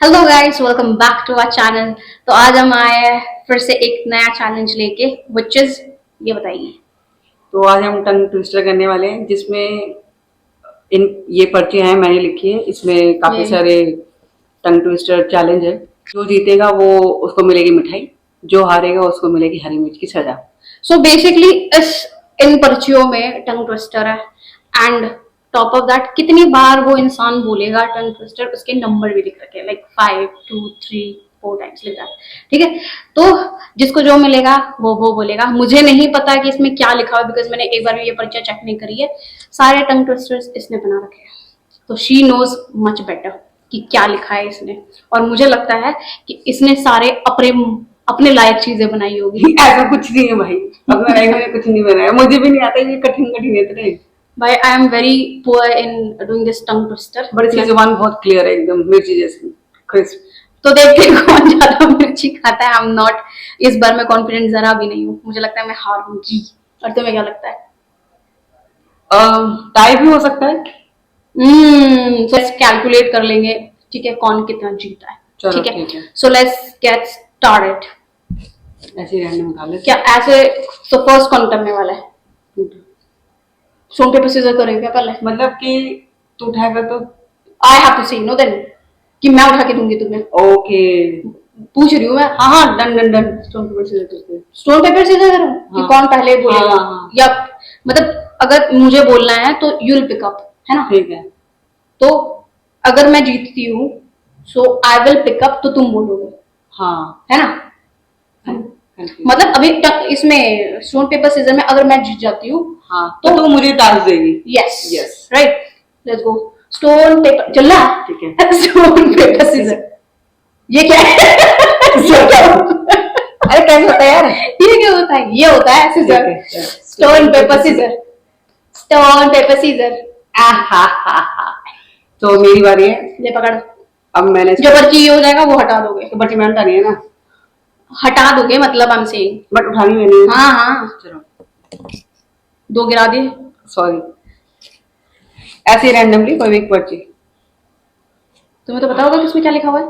Hello guys, welcome back to our channel. तो आज हम आए हैं फिर से एक नया चैलेंज लेके, व्हिच इज, ये बताइए। तो आज हम टंग ट्विस्टर करने वाले हैं जिसमें इन ये पर्चियां हैं मैंने लिखी है। इसमें काफी सारे टंग ट्विस्टर चैलेंज है। जो जीतेगा वो उसको मिलेगी मिठाई, जो हारेगा उसको मिलेगी हरी मिर्च की सजा। सो बेसिकली इस इन पर्चियों में टंग ट्विस्टर है एंड टॉप ऑफ दैट कितनी बार वो इंसान बोलेगा टंग ट्विस्टर, उसके नंबर भी लिख रखे हैं, लाइक 5 2 3 4 टाइम्स लिखा है। ठीक है, तो जिसको जो मिलेगा वो बोलेगा। मुझे नहीं पता कि इसमें क्या लिखा हुआ, बिकॉज मैंने एक बार भी ये पर्चा चेक नहीं करी है। सारे टंग ट्विस्टर्स इसने बना रखे हैं, तो शी नोज मच बेटर कि क्या लिखा है इसने। और मुझे लगता है कि इसने सारे अपने अपने लायक चीजें बनाई होगी। ऐसा कुछ नहीं है भाई, अपना लाइफ में कुछ नहीं बनाया, मुझे भी नहीं आता, ये कठिन कठिन इतने। भाई I am very poor in doing this tongue twister. But इसकी जुबान बहुत क्लियर है, एकदम मिर्ची जैसी क्रिस्प। तो देखते हैं कौन ज्यादा मिर्ची खाता है। आई एम नॉट, इस बार मैं कॉन्फिडेंट जरा भी नहीं हूँ। मुझे लगता है मैं हारूंगी। और तुम्हें क्या लगता है? टाई भी हो सकता है। तो लेट्स कैलकुलेट कर लेंगे, ठीक है, कौन कितना जीता है। चलो ठीक है, ठीक है। So let's get started. ऐसे रैंडम खा ले क्या ऐसे? तो फर्स्ट कौन करने वाला है? स्टोन पेपर सीजर करेंगे क्या पहले? मतलब कि तू उठाएगा तो आई हैव टू से नो देन, कि मैं उठा के दूंगी तुम्हें। ओके। पूछ रही हूँ मैं। हाँ हाँ, done done done. Stone paper scissor करते हैं। स्टोन पेपर सीजर करूँ कि हाँ। कौन पहले बोलेगा? हाँ। या मतलब अगर मुझे बोलना है तो यू विल पिक अप, है ना? ठीक है। तो अगर मैं जीतती हूँ सो आई विल पिक अप, तो तुम बोलोगे, हाँ। है ना? मतलब अभी इसमें स्टोन पेपर सीजर में अगर मैं जीत जाती हूँ हाँ, तो तू मुझे टास्क देगी। Yes yes right, let's go. Stone paper चल रहा है? ठीक है। Stone paper scissor. ये क्या है? ये क्या होता है? अरे कैसे होता है यार? ये क्या होता है? ये होता है scissor. Stone paper scissor, stone paper scissor. तो मेरी बारी है। ले पकड़। अब मैंने जो पर्ची ये हो जाएगा वो हटा दोगे। तो पर्ची मैंने उठानी है ना? हटा दोगे मतलब आई एम सेइंग। बट उठानी मैंने है। हाँ हाँ, चलो दो गिरा दिए। सॉरी। ऐसे रैंडमली कोई भी पर्ची। तुम्हें तो पता होगा किसमें क्या लिखा हुआ है।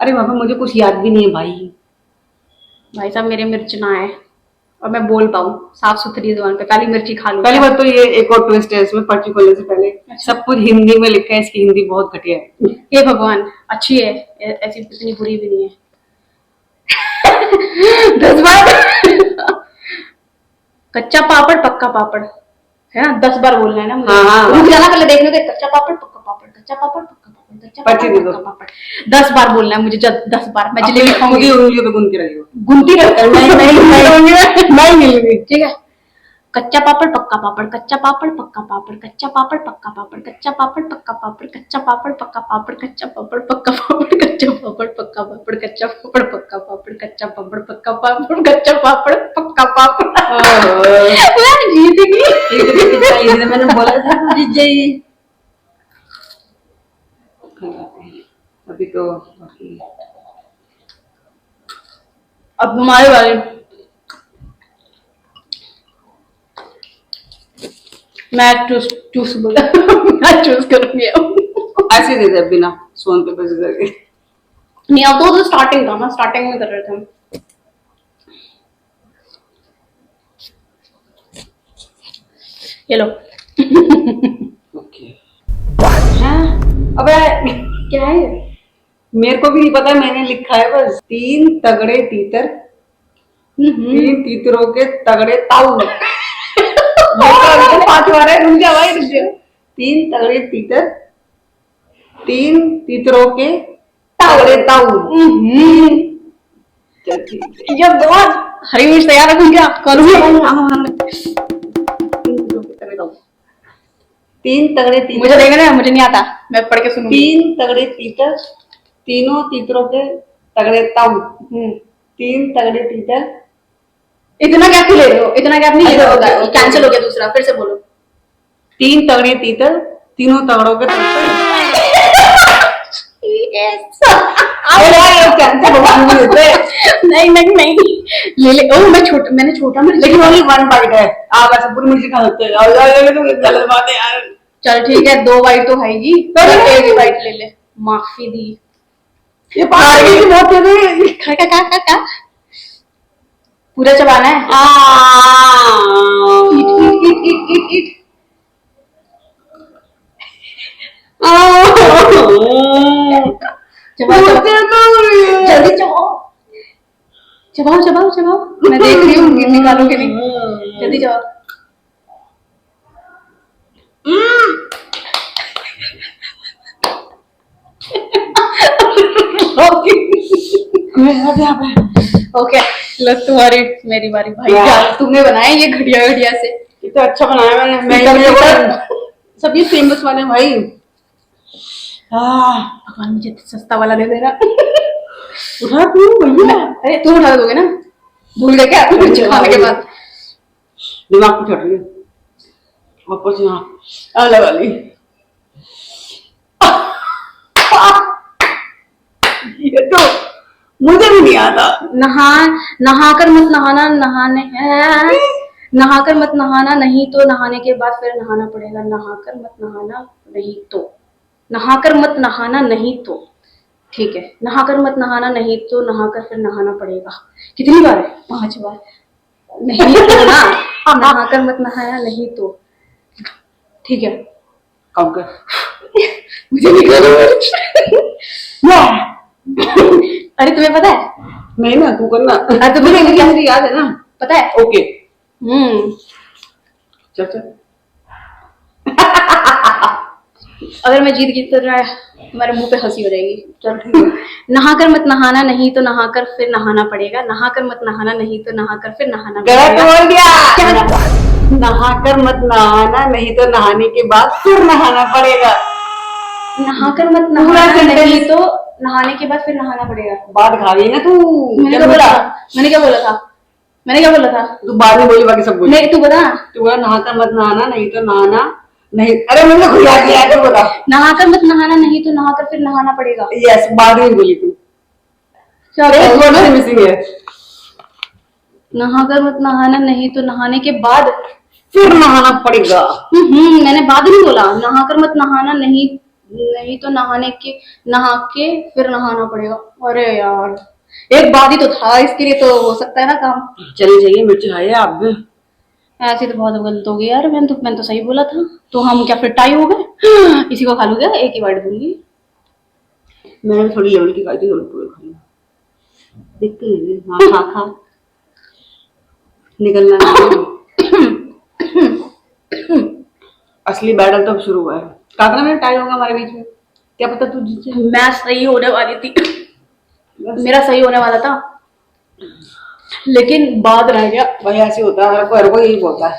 अरे बाबा मुझे कुछ याद भी नहीं है भाई। भाई साहब मेरे मिर्च ना आए और मैं बोल पाऊँ साफ सुथरी जुबान पे, पहली मिर्ची खा लूं। पहली बात तो ये एक और ट्विस्ट है इसमें, पर्ची खोलने से पहले सब कुछ हिंदी में लिखा है, इसकी हिंदी बहुत घटिया है। हे भगवान, अच्छी है, ऐसी इतनी बुरी भी नहीं है। 10 बार कच्चा पापड़ पक्का पापड़, है ना? 10 बार बोलना है ना मुझे। हाँ। रुक जाना पहले, देखने दे। कच्चा पापड़ पक्का पापड़, कच्चा पापड़ पक्का पापड़, कच्चा पर्ची पापड़ दे दो। पक्का पापड़। 10 बार बोलना है मुझे, 10 बार। मैं जलेबी खुद खाऊंगी। ही उंगलियों पे गुनती रही हो। गुनती रहता है। नहीं मिलेगी। ठीक है, कच्चा पापड़ पक्का पापड़, कच्चा पापड़ पक्का पापड़, कच्चा पापड़ पक्का पापड़, कच्चा पापड़ पक्का पापड़, कच्चा पापड़ पक्का पापड़, कच्चा पापड़ पक्का पापड़, कच्चा पापड़ पक्का पापड़, कच्चा पापड़ पक्का पापड़, कच्चा पापड़ पक्का पापड़, कच्चा पापड़ पक्का पापड़। मैं जीत गई। मैंने बोला था जीत जाइए। अभी तो अब तुम्हारी बारी। मैं चूज बोला। मैं चूज करूंगी अब। ऐसे दे दे बिना स्टोन पेपर सीजर के। नहीं, अब तो स्टार्टिंग था ना, स्टार्टिंग में कर रहे थे। ये लो। ओके। अबे क्या है? मेरे को भी नहीं पता, मैंने लिखा है बस 3 तगड़े तीतर, 3 तीतरों के तगड़े ताऊ। 5 बार है, रुक जा भाई रुक जा। 3 तगड़े तीतर, 3 तीतरों के तगड़े ताऊ। चल ठीक है। ये बहुत हरी मिर्च तैयार रखूं क्या? करूंगी। 3 तगड़े तीतर। मुझे देखना है, मुझे नहीं आता, मैं पढ़ के सुनूंगी। 3 तगड़े तीतर, तीनों तीतरों के तगड़े ताऊ। 3 तगड़े तीतर। इतना गैप क्यों ले रहे हो? इतना गैप नहीं ले रहे हो, कैंसिल हो गया दूसरा। फिर से बोलो। 3 तगड़े तीतर, तीनों तगड़ों के तगड़े। नहीं नहीं नहीं, ले ले। ओह मैंने छोटा मिर्च, लेकिन ओनली 1 बाइट है। आप ऐसे पूरी मिर्ची खा सकते हो। गलत बात है यार। चल ठीक है, 2 बाइट तो खाएगी, एक बाइट ले ले। माफी दी। ये पार गई थी बहुत तेज। खा पूरा चबाना है। ईट। चबाओ जल्दी चबाओ। मैं देख रही हूँ निकालोगे नहीं, जल्दी चबाओ। ओके लो तुम्हारी मेरी बारी भाई। क्या तुमने बनाया ये घड़िया से? इतना अच्छा बनाया मैंने। सब ये फेमस वाले भाई। भगवान मुझे सस्ता वाला दे देना। उठा क्यों भैया? अरे तुम उठा दोगे ना, भूल गए क्या खाने के बाद? दिमाग को चढ़ रही है वापस यहाँ अलग वाली। ये तो मुझे भी नहीं आता। नहाकर मत नहाना, नहाकर मत नहाना, नहीं तो नहाने के बाद फिर नहाना पड़ेगा। नहाकर मत नहाना नहीं तो ठीक है। नहाकर मत नहाना नहीं तो नहाकर फिर नहाना पड़ेगा। कितनी बार है? 5 बार। नहीं तो ना, नहाकर मत नहाना नहीं तो ठीक है। काम कर। मुझे निकालो। अरे तुम्हें पता है? नहीं ना, तू करना। तुम्हें कैसे याद है ना? पता है? ओके चल। अगर मैं जीत गई तो तुम्हारे मुंह पे हंसी हो जाएगी। चल ठीक है। नहाकर मत नहाना नहीं तो नहाकर फिर नहाना पड़ेगा। नहाकर मत नहाना नहीं तो नहाकर फिर नहाना गलत पड़ेगा। बोल दिया। नहाकर मत नहाना नहीं तो नहाने के बाद फिर नहाना पड़ेगा। नहाकर मत नहाना नहीं तो नहाने के बाद फिर नहाना पड़ेगा। बात खा गई ना तू। मैंने क्या बोला था? तू बाद में बोली, बाकी सब बोली। नहीं तू बता। तू बोला नहाकर मत नहाना नहीं तो नहाना नहीं। अरे मैंने खुद याद किया है, तू बता। नहाकर मत नहाना नहीं तो नहाकर फिर नहाना पड़ेगा। यस, बाद में बोली तू। क्या मिसिंग है। नहाकर मत नहाना नहीं तो नहाने के बाद फिर नहाना पड़ेगा। मैंने बाद नहीं बोला। नहाकर मत नहाना नहीं तो नहा के फिर नहाना पड़ेगा। अरे यार एक बाद ही तो था, इसके लिए तो हो सकता है ना काम। चली जाइए, मिर्ची खाइए आप भी। ऐसे तो बहुत गलत हो गई यार। मैंने तो सही बोला था। तो हम क्या फिर टाई हो गए? इसी को खा लूंगा, एक ही बाइट दूंगी। मैंने भी थोड़ी लेवल की खाई थी, पूरे खाई। देखते हैं। हाँ खा निकलना असली बैटल तो शुरू हुआ है। काकरा में टाई होगा हमारे बीच में, क्या पता तू जीत जाए। मैं सही होने वाली थी, मेरा सही होने वाला था, लेकिन बाद रह गया। वही ऐसे होता है, हर कोई यही बोलता है।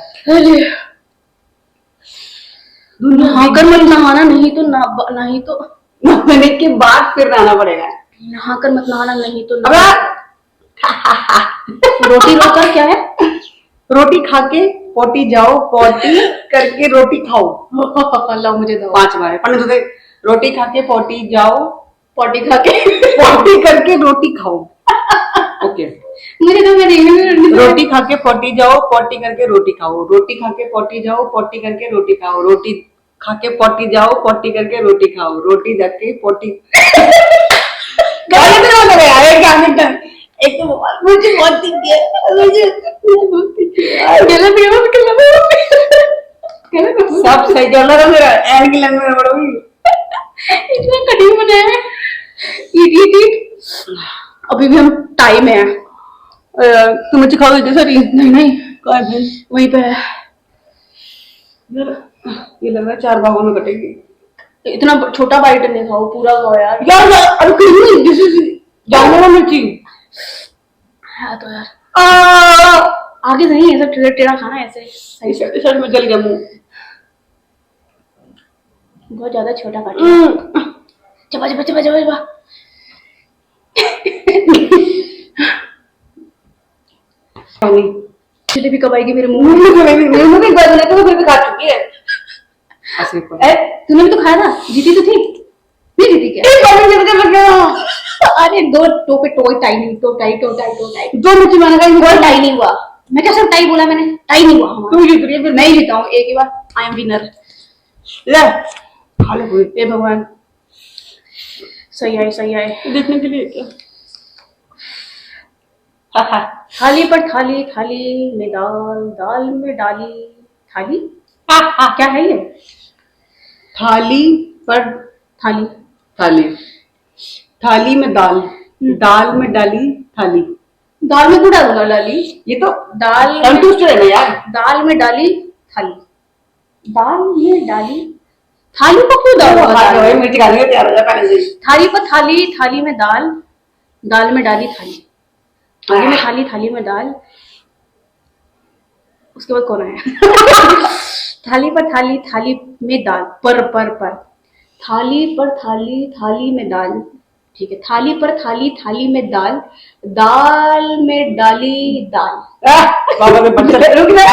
नहाकर मत नहाना नहीं तो नहाने के बाद फिर नहाना पड़ेगा। नहाकर मत नहाना नहीं तो रोटी रोकर क्या है? रोटी खा के पोटी जाओ, पोटी करके रोटी खाओ। अल्लाह मुझे दो। 5 बार है पढ़ने तो। रोटी खा के पोटी जाओ, पोटी खा के पोटी करके रोटी खाओ। ओके मुझे तो मैं रोटी खा के पोटी जाओ, पोटी करके रोटी खाओ। रोटी खा के पोटी जाओ, पोटी करके रोटी खाओ। रोटी खा के पोटी जाओ, पोटी करके रोटी खाओ। रोटी जाके पोटी एक तो मुझे बहुत दिख गया। सब सही चल रहा था मेरा। एंड की लाइन में बड़ोगी। इतना कठिन बनाया है। ईट अभी भी हम टाइम है। तुम मुझे खाओ इधर। सॉरी नहीं कहाँ है? वहीं पे है। ये लग रहा है 4 भागों में कटेगी। इतना छोटा बाइट नहीं खाओ, पूरा खाओ यार। जानवर मिर्ची है तो यार आगे से नहीं, ऐसा टेढ़ा खाना, ऐसे सही से। सर में जल गया मुंह। बहुत ज्यादा छोटा काट। चबा जलेबी कब आएगी मेरे मुंह में? मुंह में गल तो फिर भी खा चुकी है। तूने भी तो खाया था, जीती तो थी। नहीं जीती क्या? अरे दो टोपे टाई नहीं, टो टाई दो मिर्ची मैंने कहा टाई नहीं हुआ। मैं क्या सब टाई बोला मैंने? टाई नहीं हुआ हमारा। तू जीत रही है, फिर मैं ही जीता हूँ एक ही बार। I am winner. ले खा ले पूरी। हे भगवान सही है सही है। देखने के लिए क्या? थाली पर थाली, थाली में दाल, दाल में डाली थाली। क्या है ये? थाली पर थाली, थाली, थाली में दाल, दाल में डाली थाली। दाल में क्यों डालूंगा डाली? ये तो दाल टंग में, ट्विस्टर है ना यार। दाल में डाली थाली, दाल में डाली थाली को क्यों डालूंगा? हाँ, दाल में? मिर्च खाने का तैयार हो जाए पहले से। थाली पर थाली, थाली में दाल, दाल में डाली थाली, थाली में थाली, थाली में दाल, उसके बाद कौन है? थाली पर थाली, थाली में दाल, पर थाली पर थाली, थाली में दाल, ठीक है। थाली पर थाली, थाली में दाल, दाल में डाली दाल, बाबा के बच्चे रुक जा।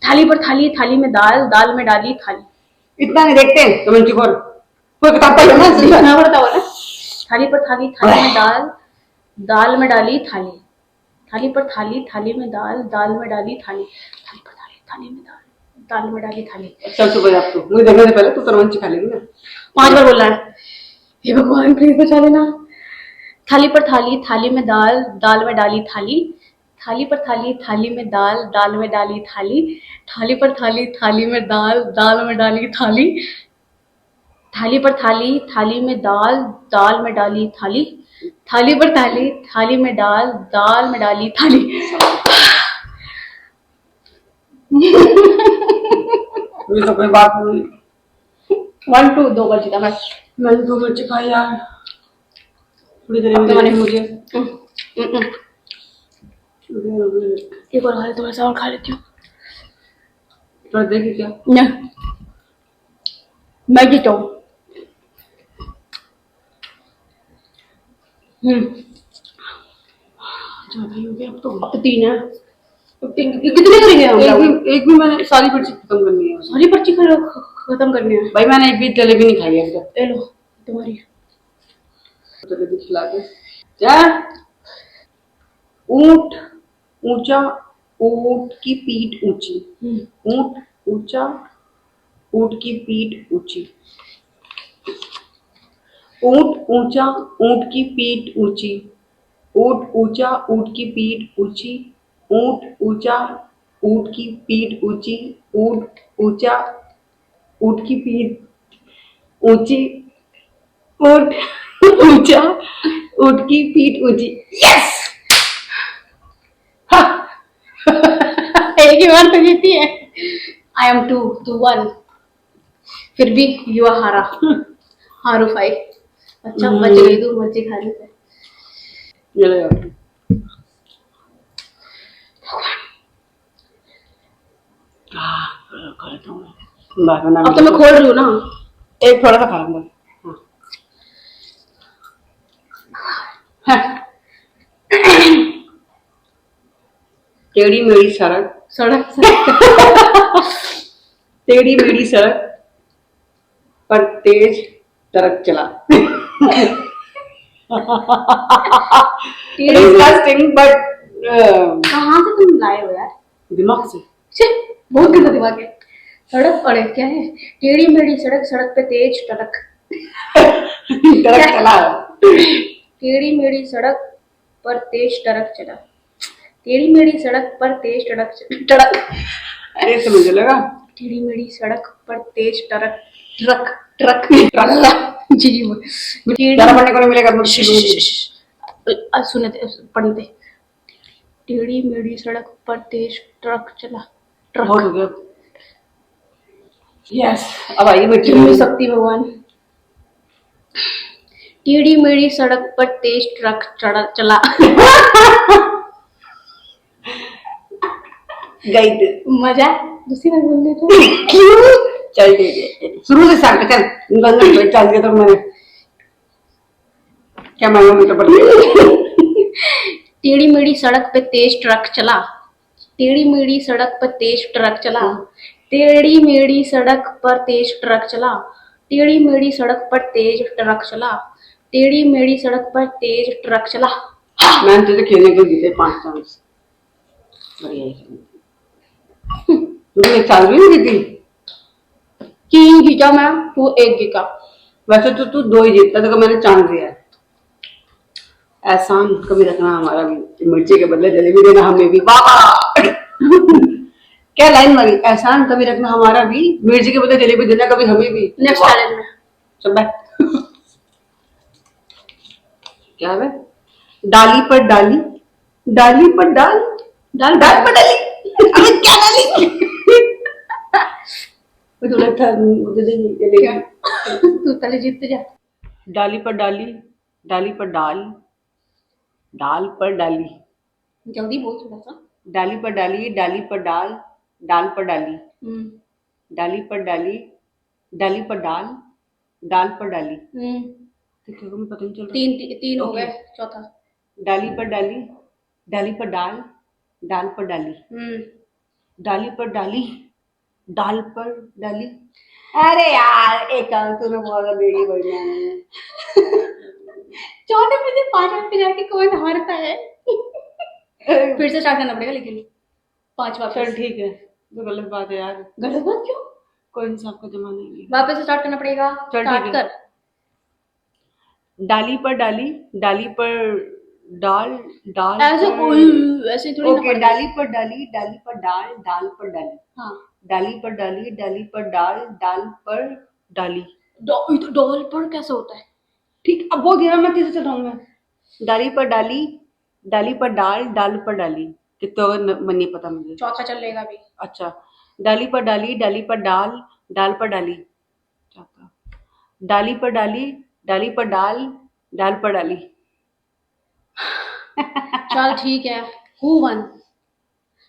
थाली पर थाली, थाली में दाल, दाल में डाली थाली। इतना नहीं देखते कमेंट्री पर, कोई किताब पढ़ लेना सही है। ना पड़ता हो ना। थाली पर थाली, थाली में दाल, दाल में डाली थाली, थाली पर थाली, थाली में दाल, दाल में डाली थाली, थाली पर थाली, थाली में दाल, दाल में डाली थाली। चल चुप हो जा तू, मुझे देखने से पहले तू तरवंची खा लेगी ना। 5 बार बोलना है। हे भगवान प्लीज बचा लेना। थाली पर थाली, थाली में दाल, दाल में डाली थाली, थाली पर थाली, थाली में दाल, दाल में डाली थाली, थाली पर थाली, थाली में दाल, दाल में डाली थाली, थाली पर थाली, थाली में दाल, दाल में डाली थाली, थाली पर थाली, थाली में दाल, दाल में डाली थाली। ये तो कोई बात नहीं। 1 2 2 बार जीता मैं। मैंने 2 मिर्ची खाई यार, थोड़ी देर अब तो मैंने में मुझे एक और खा ले, थोड़ा सा और खा लेती हूँ। थोड़ा देखी क्या? नहीं, मैं जीता हूँ। ज्यादा ही हो गया अब तो। अब तो 3 है। अब 3 कितने करेंगे हम लोग? एक भी मैंने सारी मिर्ची खत्म करनी है। सारी पर्ची खत्म करनी है। भाई मैंने एक भी जलेबी नहीं खाई है अभी तक। ले लो तुम्हारी। जलेबी खिला के क्या? ऊंट ऊंचा, ऊंट की पीठ ऊंची, ऊंट ऊंचा, ऊंट की पीठ ऊंची, ऊंट ऊंचा, ऊंट की पीठ ऊंची, ऊंट ऊंचा, ऊंट की पीठ ऊंची, ऊंट ऊंचा, ऊंट की पीठ ऊंची, ऊंट ऊंचा, ऊंट की पीठ ऊंची, ऊंट ऊंचा, ऊंट की पीठ ऊंची। यस! एक ही बार तो जीती है। I am 2 2 1। फिर भी यू आर हारा, हारू 5। अच्छा बच गई तू मर्जी खाने से। ये ले यार। खा लेता हूँ मैं। अब तो मैं खोल रही हूँ ना। एक थोड़ा सा खा लूंगा। टेढ़ी मेढ़ी सड़क, सड़क टेढ़ी मेढ़ी सड़क पर तेज ट्रक चला। Disgusting, but कहाँ से तुम लाए हो यार? दिमाग से। छे, बहुत गंदा दिमाग है। सड़क और क्या है? टेढ़ी मेढ़ी सड़क, सड़क पे तेज ट्रक। ट्रक चला। टेढ़ी मेढ़ी सड़क पर तेज ट्रक चला, टेढ़ी मेढ़ी सड़क पर तेज ट्रक अरे तो मुझे लगा टेढ़ी मेढ़ी सड़क पर तेज ट्रक जी ज़्यादा पढ़ने को नहीं मिलेगा मुझे। सुने पढ़ने दे। टेढ़ी मेढ़ी सड़क पर तेज ट्रक चला, बहुत हो गया। यस, अब आइए मिर्ची जितनी शक्ति भगवान। टेढ़ी मेढ़ी सड़क पर तेज ट्रक चला। गई थी। मजा दूसरी बार बोल दे तो। क्यों? चल ठीक है, शुरू से स्टार्ट कर। गंगा पे चल दिया तो मैंने क्या मांगा मुझे पड़ गया। टेढ़ी मेढ़ी सड़क पे तेज ट्रक चला, टेढ़ी मेढ़ी सड़क पर तेज ट्रक चला, टेढ़ी मेढ़ी सड़क पर तेज ट्रक चला, टेढ़ी मेढ़ी सड़क पर तेज ट्रक चला, टेढ़ी मेढ़ी सड़क पर तेज ट्रक चला। मैंने तुझे खेलने को जीते 5 चांस। तुमने एक साल भी नहीं जीती। 3 जीता मैं, तू 1 जीता। वैसे तो तू 2 ही जीतता, तो मैंने चांस दिया है। एहसान कभी रखना हमारा भी, मिर्ची के बदले जलेबी देना हमें भी। वाह क्या लाइन मारी, एहसान कभी रखना हमारा भी, मिर्ची के बदले जलेबी देना कभी हमें भी। नेक्स्ट वाह। चैलेंज में चल बैठ। क्या है? डाली पर डाली, डाली पर डाल, डाल डाल पर डाली। अबे क्या डाली? मुझे लगता है मुझे नहीं जलेबी। तू पहले जीतते जा। डाली पर डाली, डाली पर डाल, डाल पर डाली, जल्दी बोल थोड़ा सा। डाली पर डाली, डाली पर डाल, डाल पर डाली, हम्म डाली पर डाली, डाली पर डाल, डाल पर डाली। तो क्यों मैं पता नहीं चल रहा। तीन हो ओके। गए, चौथा। डाली पर डाली, डाली पर डाल, डाल पर डाली, डाली पर डाली, डाल पर डाली। अरे यार एक काम तूने बहुत देगी भाई मैंने। चौथे में से 5 पे जाके कौन हारता है? फिर से स्टार्ट करना पड़ेगा, लेकिन 5 चल वापस। ठीक है, तो गलत बात है यार, गलत बात क्यों? कोई इंसाफ का जमा नहीं है। वापस से स्टार्ट करना पड़ेगा। चल स्टार्ट ठीक है। कर। डाली पर डाली, डाली पर डाल, डाल ऐसे पर ऐसे थोड़ी ना ओके, पड़ेगा। डाली पर डाली, डाली पर डाल, डाल पर डाली, हाँ, डाली पर डाली, डाली पर डाल, डाल पर डाली। डॉल पर कैसे होता है? ठीक, अब वो गया, मैं तीसरे चल रहा हूँ मैं। डाली पर डाली, डाली पर डाल, डाल पर डाली। कितना मन नहीं पता मुझे। चौथा चलेगा अभी। अच्छा, डाली पर डाली, डाली पर डाल, डाल पर डाली। चौथा, डाली पर डाली, डाली पर डाल, डाल पर डाली। चल ठीक है, हु वन?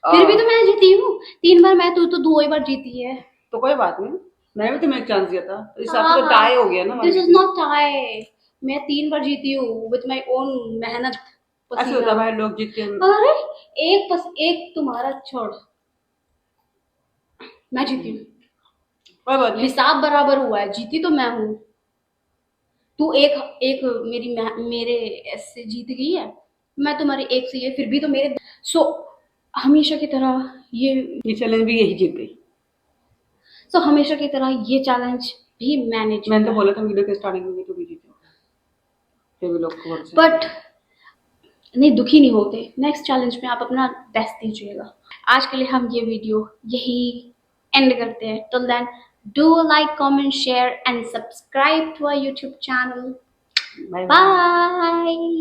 फिर भी तो मैं जीती हूँ 3 बार, मैं तू तो 2 ही बार जीती है। तो कोई बात नहीं, मैंने भी तुम्हें एक चांस दिया था, तो इस हिसाब से तो टाई हो गया ना दिस इज हमारा। Not tie. मैं 3 बार जीती हूँ विथ माय ओन मेहनत ऐसे होता पसीना। है भाई, लोग जीत के। अरे एक तुम्हारा छोड़, मैं जीती हूँ। कोई बात नहीं। हिसाब बराबर हुआ है, जीती तो मैं हूँ। तू एक एक मेरे ऐसे जीत गई है, मैं तुम्हारे एक से, ये फिर भी तो मेरे। सो हमेशा की तरह ये चैलेंज भी यही जीत गई। हमेशा की तरह ये चैलेंज भी मैंने मैंने तो जीता। बोला था वीडियो के स्टार्टिंग में तो भी जीते, फिर भी लोग को भरोसा बट नहीं, दुखी नहीं होते। नेक्स्ट चैलेंज में आप अपना बेस्ट दीजिएगा। आज के लिए हम ये वीडियो यही एंड करते हैं। Till then, do like, comment, share and subscribe to our YouTube channel. नहीं। Bye bye. बाय।